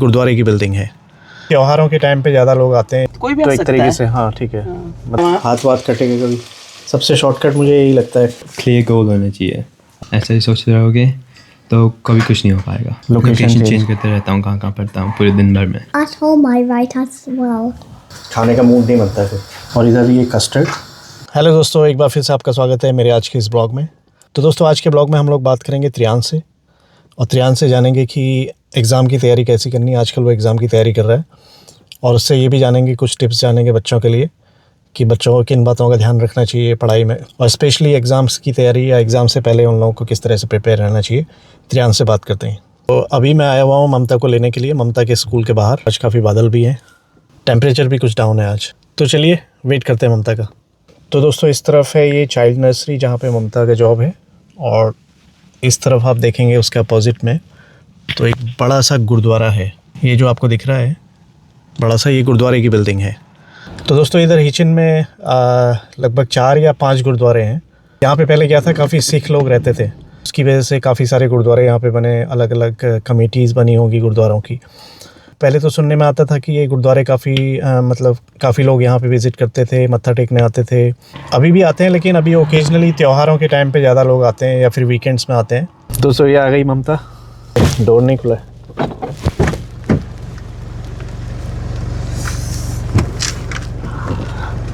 गुरुद्वारे की बिल्डिंग है। त्योहारों के टाइम पे ज़्यादा लोग आते हैं, कोई भी तो आ एक सकता तरीके है। से हाँ ठीक है। मतलब हाथ वाथ कटेगा कभी, सबसे शॉर्टकट मुझे यही लगता है। क्लियर गोल होना चाहिए। ऐसे ही सोचते रहोगे तो कभी कुछ नहीं हो पाएगा। Location location change। चेंज करते रहता हूँ, कहाँ पढ़ता हूँ पूरे दिन भर में। At home, I write as well. खाने का मूड नहीं बनता फिर। और इधर ये कस्टर्ड। हेलो दोस्तों, एक बार फिर से आपका स्वागत है मेरे आज के इस ब्लॉग में। तो दोस्तों, आज के ब्लॉग में हम लोग बात करेंगे त्रियांश से, और त्रियांश से जानेंगे कि एग्ज़ाम की तैयारी कैसी करनी है। आजकल वो एग्ज़ाम की तैयारी कर रहा है, और उससे ये भी जानेंगे, कुछ टिप्स जानेंगे बच्चों के लिए कि बच्चों को किन बातों का ध्यान रखना चाहिए पढ़ाई में, और स्पेशली एग्ज़ाम्स की तैयारी या एग्ज़ाम से पहले उन लोगों को किस तरह से प्रिपेयर रहना चाहिए। त्रियांश से बात करते हैं। तो अभी मैं आया हुआ हूँ ममता को लेने के लिए, ममता के स्कूल के बाहर। आज काफ़ी बादल भी हैं, टेम्परेचर भी कुछ डाउन है आज। तो चलिए वेट करते हैं ममता का। तो दोस्तों, इस तरफ है ये चाइल्ड नर्सरी जहाँ पे ममता का जॉब है, और इस तरफ आप देखेंगे उसके अपोजिट में तो एक बड़ा सा गुरुद्वारा है। ये जो आपको दिख रहा है बड़ा सा, ये गुरुद्वारे की बिल्डिंग है। तो दोस्तों, इधर हिचिन में लगभग 4 या 5 गुरुद्वारे हैं। यहाँ पे पहले क्या था, काफ़ी सिख लोग रहते थे, उसकी वजह से काफ़ी सारे गुरुद्वारे यहाँ पे बने, अलग अलग कमेटीज़ बनी होंगी गुरुद्वारों की। पहले तो सुनने में आता था कि ये गुरुद्वारे काफ़ी लोग यहाँ पे विज़िट करते थे, मत्था टेकने आते थे। अभी भी आते हैं, लेकिन अभी ओकेजनली त्योहारों के टाइम पे ज़्यादा लोग आते हैं या फिर वीकेंड्स में आते हैं। दोस्तों, ये आ गई ममता, डोर नहीं खुला है।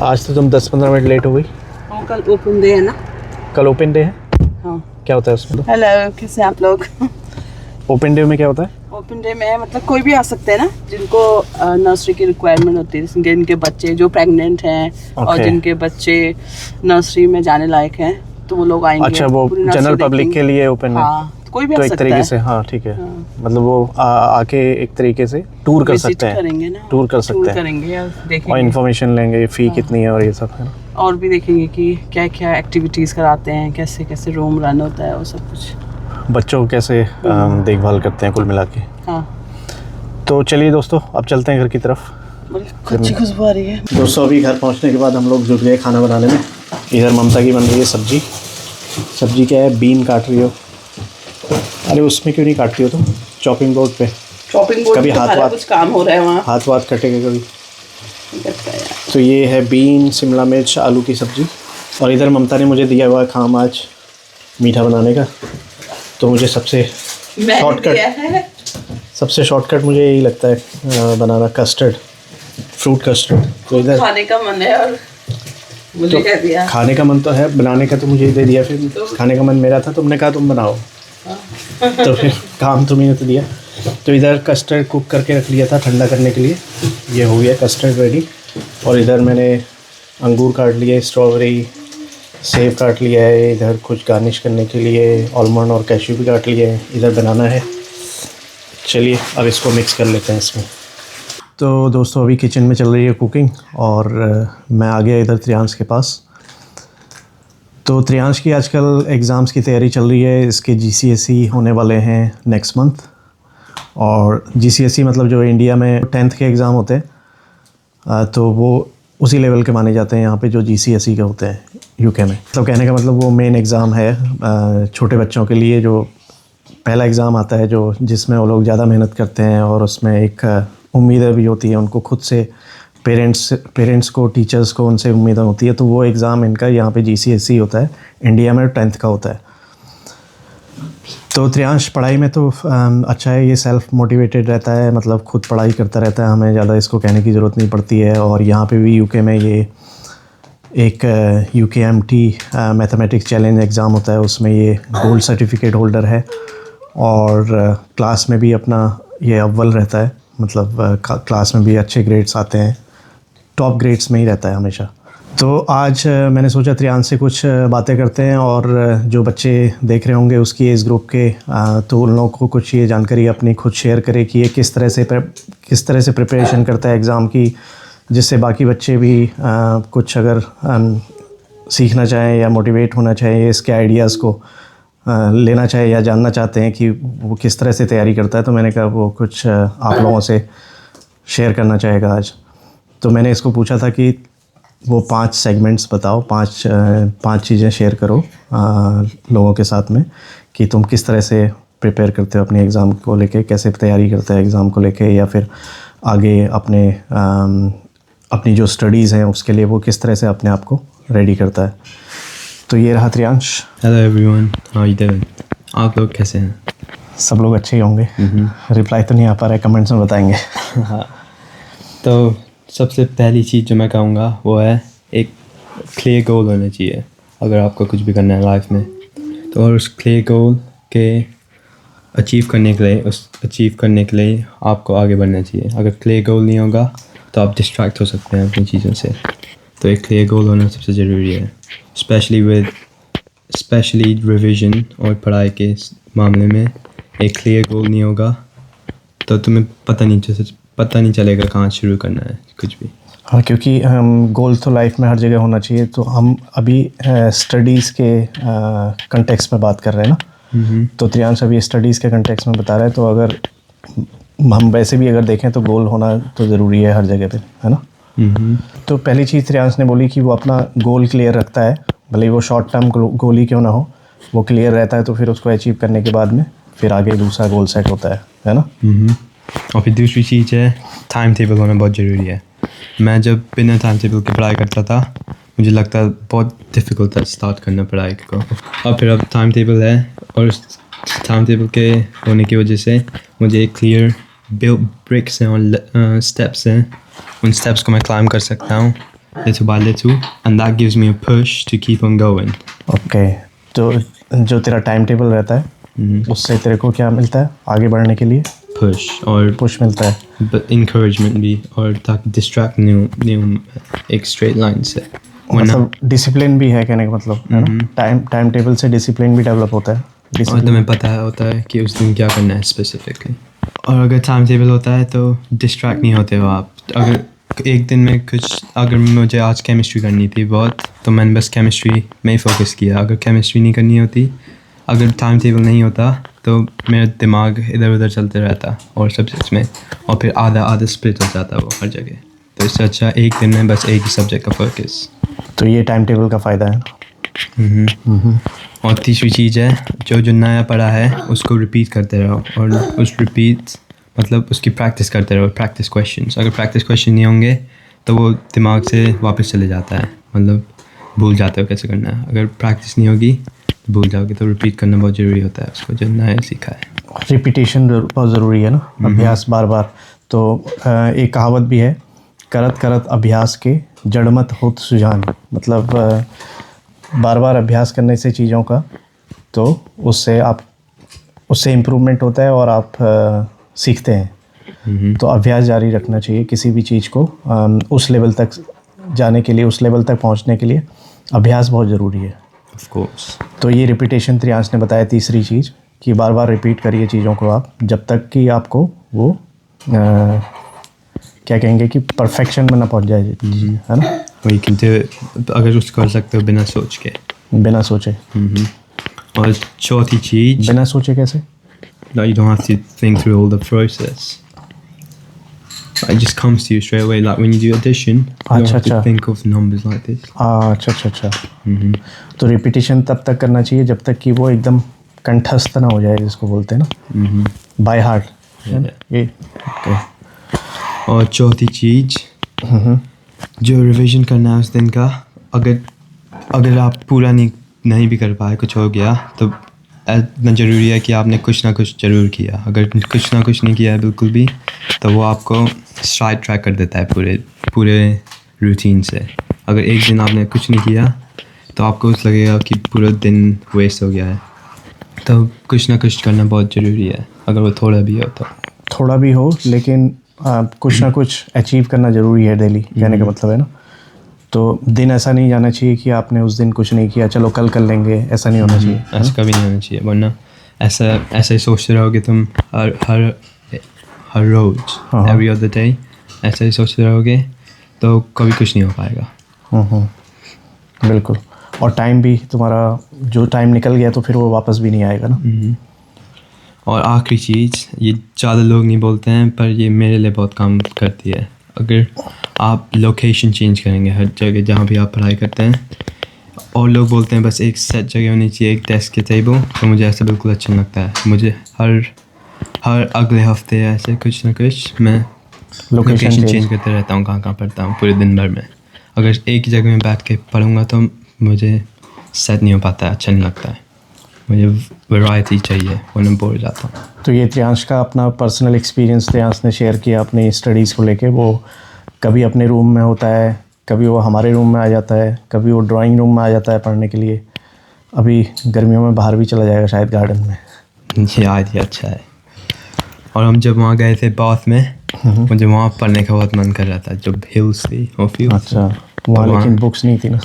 आज तो तुम 10-15 मिनट लेट हो गई। कल ओपन डे है ना। कल ओपन डे है। हाँ। क्या होता है उसमें? हेलो, कैसे आप लोग? ओपन डे में क्या होता है? ओपन डे में मतलब कोई भी आ सकते हैं ना, जिनको नर्सरी की रिक्वायरमेंट होती है, जिनके बच्चे जो प्रेग्नेंट हैं और जिनके बच्चे नर्सरी में जाने लायक हैं, तो वो लोग आएंगे। अच्छा, वो जनरल पब्लिक के लिए ओपन है। हाँ, कोई भी तो आ एक सकता तरीके है। से हाँ ठीक है। मतलब वो आके एक तरीके से टूर कर सकते हैं, करेंगे ना, टूर कर सकते हैं, करेंगे और देखेंगे और इन्फॉर्मेशन लेंगे, फ़ी कितनी है और ये सब है ना। और भी देखेंगे कि क्या क्या एक्टिविटीज़ कराते हैं, कैसे कैसे रूम रन होता है, वो सब कुछ, बच्चों को कैसे देखभाल करते हैं कुल मिला के। हाँ। तो चलिए दोस्तों, अब चलते हैं घर की तरफ। बड़ी अच्छी खुशबू आ रही है। दोस्तों, अभी घर पहुंचने के बाद हम लोग जुट गए खाना बनाने में। इधर ममता की बन रही है सब्जी। सब्जी क्या है, बीन काट रही हो। अरे उसमें क्यों नहीं काटती हो तुम, चॉपिंग बोर्ड पे? चॉपिंग बोर्ड कभी पे हाथ कुछ काम हो रहा है वहाँ। हाथ वाथ कटेगा कभी। लगता है यार। तो ये है बीन, शिमला मिर्च, आलू की सब्ज़ी। और इधर ममता ने मुझे दिया हुआ है काम आज मीठा बनाने का। तो मुझे सबसे शॉर्टकट मुझे यही लगता है बनाना, कस्टर्ड, फ्रूट कस्टर्ड। तो इधर खाने का मन है और मुझे तो क्या दिया? खाने का मन तो है, बनाने का तो मुझे दे दिया। फिर तो खाने का मन मेरा था, तुमने कहा तुम बनाओ। तो फिर काम तुम्हें ने तो दिया। तो इधर कस्टर्ड कुक करके रख लिया था ठंडा करने के लिए। ये हो गया कस्टर्ड रेडी। और इधर मैंने अंगूर काट लिए, स्ट्रॉबेरी, सेब काट लिया है। इधर कुछ गार्निश करने के लिए आलमंड और कैश्यू भी काट लिए हैं। इधर बनाना है। चलिए अब इसको मिक्स कर लेते हैं इसमें। तो दोस्तों, अभी किचन में चल रही है कुकिंग, और मैं आ गया इधर त्रियांश के पास। तो त्रियांश की आजकल एग्ज़ाम्स की तैयारी चल रही है। इसके GCSE होने वाले हैं नेक्स्ट मंथ। और GCSE मतलब जो इंडिया में 10th के एग्ज़ाम होते हैं, तो वो उसी लेवल के माने जाते हैं यहाँ पे जो GCSE के होते हैं UK में। तो कहने का मतलब वो मेन एग्ज़ाम है छोटे बच्चों के लिए, जो पहला एग्ज़ाम आता है, जो जिसमें वो लोग ज़्यादा मेहनत करते हैं, और उसमें एक उम्मीद भी होती है उनको खुद से, पेरेंट्स को, टीचर्स को उनसे उम्मीद होती है। तो वो एग्ज़ाम इनका यहाँ पे GCSE होता है, इंडिया में 10th का होता है। तो त्रियांश पढ़ाई में तो अच्छा है, ये सेल्फ मोटिवेटेड रहता है, मतलब खुद पढ़ाई करता रहता है, हमें ज़्यादा इसको कहने की ज़रूरत नहीं पड़ती है। और यहाँ पे भी UK में ये एक UKMT मैथमेटिक्स चैलेंज एग्ज़ाम होता है, उसमें ये गोल्ड सर्टिफिकेट होल्डर है। और क्लास में भी अपना ये अव्वल रहता है, मतलब क्लास में भी अच्छे ग्रेड्स आते हैं, टॉप ग्रेड्स में ही रहता है हमेशा। तो आज मैंने सोचा त्रियांश से कुछ बातें करते हैं, और जो बच्चे देख रहे होंगे उसकी एज ग्रुप के, तो उन लोगों को कुछ ये जानकारी अपनी खुद शेयर करे कि ये किस तरह से प्रिपरेशन करता है एग्ज़ाम की, जिससे बाकी बच्चे भी कुछ अगर सीखना चाहें या मोटिवेट होना चाहें, इसके आइडियाज़ को लेना चाहे या जानना चाहते हैं कि वो किस तरह से तैयारी करता है। तो मैंने कहा वो कुछ आप लोगों से शेयर करना चाहेगा आज। तो मैंने इसको पूछा था कि वो 5 सेगमेंट्स बताओ, 5 चीज़ें शेयर करो लोगों के साथ में, कि तुम किस तरह से प्रिपेयर करते हो अपने एग्ज़ाम को लेके, कैसे तैयारी करते हो एग्ज़ाम को लेके, या फिर आगे अपनी जो स्टडीज़ हैं उसके लिए वो किस तरह से अपने आप को रेडी करता है। तो ये रहा Triyansh. Hello everyone, how you doing? आप लोग कैसे हैं? सब लोग अच्छे ही होंगे। रिप्लाई तो नहीं आ पा रहा है, कमेंट्स में बताएंगे। हाँ, तो सबसे पहली चीज़ जो मैं कहूँगा वो है एक क्लियर गोल होना चाहिए अगर आपको कुछ भी करना है लाइफ में। तो और उस क्लियर गोल के अचीव करने के लिए आपको आगे बढ़ना चाहिए। अगर क्लियर गोल नहीं होगा तो आप डिस्ट्रैक्ट हो सकते हैं अपनी चीज़ों से। तो एक क्लियर गोल होना सबसे ज़रूरी है, स्पेशली रिवीजन और पढ़ाई के मामले में। एक क्लियर गोल नहीं होगा तो तुम्हें पता नहीं चलेगा कहाँ शुरू करना है कुछ भी। हाँ, क्योंकि गोल तो लाइफ में हर जगह होना चाहिए। तो हम अभी स्टडीज़ के कंटेक्स्ट में बात कर रहे हैं ना। तो त्रियांश अभी स्टडीज़ के कंटेक्स्ट में बता रहा है। तो अगर हम वैसे भी अगर देखें तो गोल होना तो ज़रूरी है हर जगह पे, है ना। तो पहली चीज़ त्रियांश ने बोली कि वो अपना गोल क्लियर रखता है, भले वो शॉर्ट टर्म गोल ही क्यों ना हो, वो क्लियर रहता है। तो फिर उसको अचीव करने के बाद में फिर आगे दूसरा गोल सेट होता है ना। और फिर दूसरी चीज़ है टाइम टेबल होना बहुत ज़रूरी है। मैं जब बिना टाइम टेबल के पढ़ाई करता था मुझे लगता बहुत डिफ़िकल्ट था स्टार्ट करना पढ़ाई को। और फिर अब टाइम टेबल है और उस टाइम टेबल के होने की वजह से मुझे एक क्लियर ब्रेक्स हैं और स्टेप्स हैं। उन स्टेप्स को मैं क्लाइम कर सकता हूँ little by little and that gives me a push to keep on going. Okay, तो जो तेरा टाइम टेबल रहता है उससे तेरे को क्या मिलता है आगे बढ़ने के लिए? पुश मिलता है, इंकरेजमेंट भी, और ताकि डिस्ट्रैक्ट नहीं हूँ एक स्ट्रेट लाइन से। मतलब डिसिप्लिन भी है कहने का मतलब, है ना। टाइम टेबल से डिसिप्लिन भी डेवलप होता है। और तुम्हें पता होता है कि उस दिन क्या करना है स्पेसिफिकली। और अगर टाइम टेबल होता है तो डिस्ट्रैक्ट नहीं होते हो आप। अगर एक दिन में अगर मुझे आज केमिस्ट्री करनी थी बहुत, तो मैंने बस केमिस्ट्री में ही फोकस किया। अगर केमिस्ट्री नहीं करनी होती, अगर टाइम टेबल नहीं होता तो मेरा दिमाग इधर उधर चलते रहता और सब्जेक्ट्स में, और फिर आधा स्प्लिट हो जाता वो हर जगह। तो इससे अच्छा एक दिन में बस एक ही सब्जेक्ट का फोकस। तो ये टाइम टेबल का फ़ायदा है। और तीसरी चीज़ है जो नया पढ़ा है उसको रिपीट करते रहो, और मतलब उसकी प्रैक्टिस करते रहो। प्रैक्टिस क्वेश्चंस, अगर प्रैक्टिस क्वेश्चन नहीं होंगे तो वो दिमाग से वापस चले जाता है, मतलब भूल जाते हो कैसे करना है। अगर प्रैक्टिस नहीं होगी तो भूल जाओगे। तो रिपीट करना बहुत ज़रूरी होता है उसको, जो नया सीखा है। रिपीटेशन बहुत ज़रूरी है ना, अभ्यास बार बार। तो एक कहावत भी है, करत करत अभ्यास के जड़मत होत सुजान। मतलब बार बार अभ्यास करने से चीज़ों का तो उससे इम्प्रूवमेंट होता है और आप सीखते हैं। तो अभ्यास जारी रखना चाहिए किसी भी चीज़ को। उस लेवल तक जाने के लिए, उस लेवल तक पहुंचने के लिए अभ्यास बहुत ज़रूरी है। Of course. तो ये रिपीटेशन त्रियांश ने बताया तीसरी चीज़, कि बार बार रिपीट करिए चीज़ों को आप, जब तक कि आपको वो क्या कहेंगे कि परफेक्शन में ना पहुंच जाए, है ना। वही कि अगर उसको कर सकते हो बिना सोच के, बिना सोचे। और चौथी चीज़, बिना सोचे कैसे? that you don't have to think through all the process. It just comes to you straight away. Like when you do addition, you don't have to think of numbers like this. अच्छा। तो repetition तब तक करना चाहिए जब तक कि वो एकदम कंठस्थ ना हो जाए, जिसको बोलते हैं ना, बाय हार्ट। ये और चौथी चीज़, जो रिवीजन करना है उस दिन का, अगर आप पूरा नहीं भी कर पाए, कुछ हो गया, तो इतना ज़रूरी है कि आपने कुछ ना कुछ ज़रूर किया। अगर कुछ ना कुछ नहीं किया है बिल्कुल भी, तो वो आपको साइड ट्रैक कर देता है पूरे रूटीन से। अगर एक दिन आपने कुछ नहीं किया तो आपको लगेगा कि पूरा दिन वेस्ट हो गया है। तो कुछ ना कुछ करना बहुत ज़रूरी है, अगर वो थोड़ा भी हो तो। थोड़ा भी हो, लेकिन कुछ ना कुछ अचीव करना ज़रूरी है डेली, कहने का मतलब है ना। तो दिन ऐसा नहीं जाना चाहिए कि आपने उस दिन कुछ नहीं किया, चलो कल कर लेंगे, ऐसा नहीं होना चाहिए। ऐसा कभी नहीं होना चाहिए, वरना ऐसा ही सोचते रहोगे तुम हर रोज़, एवरी अदर डे ऐसा ही सोचते रहोगे तो कभी कुछ नहीं हो पाएगा। बिल्कुल। और टाइम भी तुम्हारा, जो टाइम निकल गया तो फिर वो वापस भी नहीं आएगा ना। और आखिरी चीज़, ये ज़्यादा लोग नहीं बोलते हैं पर ये मेरे लिए बहुत काम करती है। अगर आप लोकेशन चेंज करेंगे हर जगह जहाँ भी आप पढ़ाई करते हैं, और लोग बोलते हैं बस एक सेट जगह होनी चाहिए, एक डेस्क के टेबल, तो मुझे ऐसा बिल्कुल अच्छा नहीं लगता है। मुझे हर अगले हफ्ते ऐसे कुछ ना कुछ मैं लोकेशन चेंज करते रहता हूँ, कहाँ पढ़ता हूँ पूरे दिन भर में। अगर एक जगह में बैठ के पढ़ूँगा तो मुझे सेट नहीं हो पाता है, अच्छा नहीं लगता है। मुझे वैरायटी चाहिए, वरना बोर हो जाता हूँ। तो ये त्रियांश का अपना पर्सनल एक्सपीरियंस त्रियांश ने शेयर किया अपनी स्टडीज़ को लेके। वो कभी अपने रूम में होता है, कभी वो हमारे रूम में आ जाता है, कभी वो ड्राइंग रूम में आ जाता है पढ़ने के लिए। अभी गर्मियों में बाहर भी चला जाएगा शायद गार्डन में। ये आइडिया अच्छा है। और हम जब वहाँ गए थे बाथ में, मुझे वहाँ पढ़ने का बहुत मन कर रहा था, जब हिल्स थी वो fields अच्छा, वहाँ लेकिन बुक्स नहीं थी ना,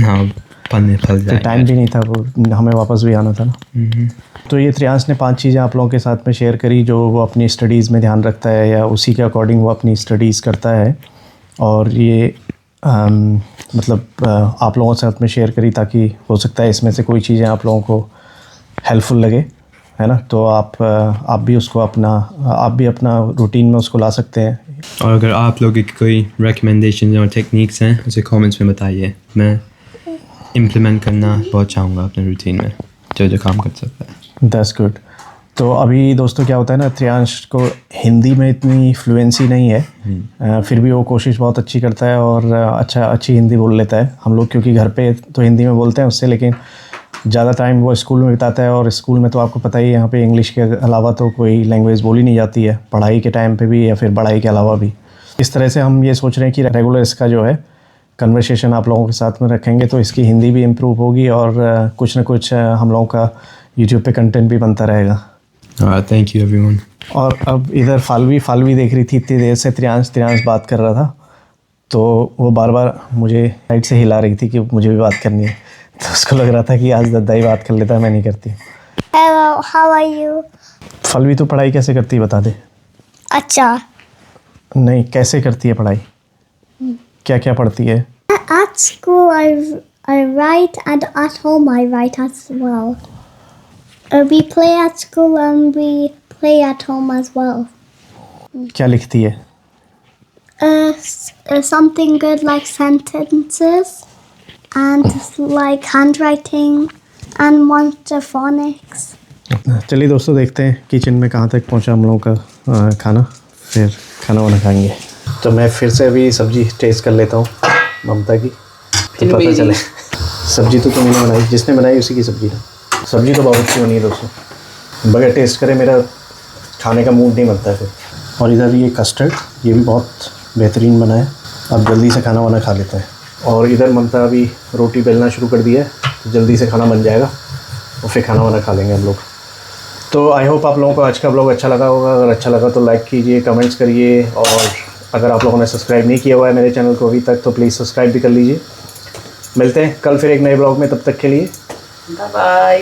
हाँ पढ़ने फल तो जाए, टाइम भी नहीं था, वो हमें वापस भी आना था ना। तो ये त्रियांश ने 5 चीज़ें आप लोगों के साथ में शेयर करी जो वो अपनी स्टडीज़ में ध्यान रखता है या उसी के अकॉर्डिंग वो अपनी स्टडीज़ करता है। और ये मतलब आप लोगों के साथ में शेयर करी ताकि हो सकता है इसमें से कोई चीज़ें आप लोगों को हेल्पफुल लगे, है ना। तो आप भी अपना रूटीन में उसको ला सकते हैं। और अगर आप लोगों की कोई रिकमेंडेशन और टेक्निक्स हैं उसे कमेंट्स में बताइए, मैं इम्प्लीमेंट करना बहुत चाहूँगा अपने रूटीन में, जो काम कर सकता है। That's good. तो अभी दोस्तों क्या होता है ना, त्रियांश को हिंदी में इतनी फ्लुएंसी नहीं है, फिर भी वो कोशिश बहुत अच्छी करता है और अच्छी हिंदी बोल लेता है। हम लोग क्योंकि घर पे तो हिंदी में बोलते हैं उससे, लेकिन ज़्यादा टाइम वो स्कूल में बिताता है और स्कूल में तो आपको पता ही है यहाँ पे इंग्लिश के अलावा तो कोई लैंग्वेज बोली नहीं जाती है, पढ़ाई के टाइम पे भी या फिर पढ़ाई के अलावा भी। इस तरह से हम ये सोच रहे हैं कि रेगुलर इसका जो है कन्वर्सेशन आप लोगों के साथ में रखेंगे तो इसकी हिंदी भी इम्प्रूव होगी और कुछ ना कुछ हम लोगों का यूट्यूब पे कंटेंट भी बनता रहेगा। Thank you everyone. और अब इधर फालवी देख रही थी इतनी देर से, त्रियांश बात कर रहा था तो वो बार बार मुझे साइड से हिला रही थी कि मुझे भी बात करनी है, तो उसको लग रहा था कि आज दद्दा ही बात कर लेता है, मैं नहीं करती। Hello, how are you? फालवी तो पढ़ाई कैसे करती है बता दे। अच्छा। नहीं, कैसे करती है पढ़ाई, क्या क्या पढ़ती है? At school, I write, and at home, I write as well. We play at school and we play at home as well. क्या लिखती है? Something good like sentences, and like handwriting, and phonics. चलिए दोस्तों देखते हैं kitchen में कहाँ तक पहुँचा हम लोगों का खाना, फिर खाना वाना खाएंगे। तो मैं फिर से अभी सब्जी टेस्ट कर लेता हूँ ममता की, तो पता चले। सब्जी तो तुमने बनाई, जिसने बनाई उसी की सब्जी है। सब्जी तो बहुत अच्छी बनी है दोस्तों, बगैर टेस्ट करे मेरा खाने का मूड नहीं बनता है फिर। और इधर ये कस्टर्ड, ये भी बहुत बेहतरीन बना है। अब जल्दी से खाना वाना खा लेते हैं। और इधर ममता अभी रोटी बेलना शुरू कर दिया है, तो जल्दी से खाना बन जाएगा और फिर खाना वाना खा लेंगे हम लोग। तो आई होप आप लोगों को आज का ब्लॉग अच्छा लगा होगा। अगर अच्छा लगा तो लाइक कीजिए, कमेंट्स करिए, और अगर आप लोगों ने सब्सक्राइब नहीं किया हुआ है मेरे चैनल को अभी तक तो प्लीज़ सब्सक्राइब भी कर लीजिए। मिलते हैं कल फिर एक नए ब्लॉग में, तब तक के लिए बाय बाय।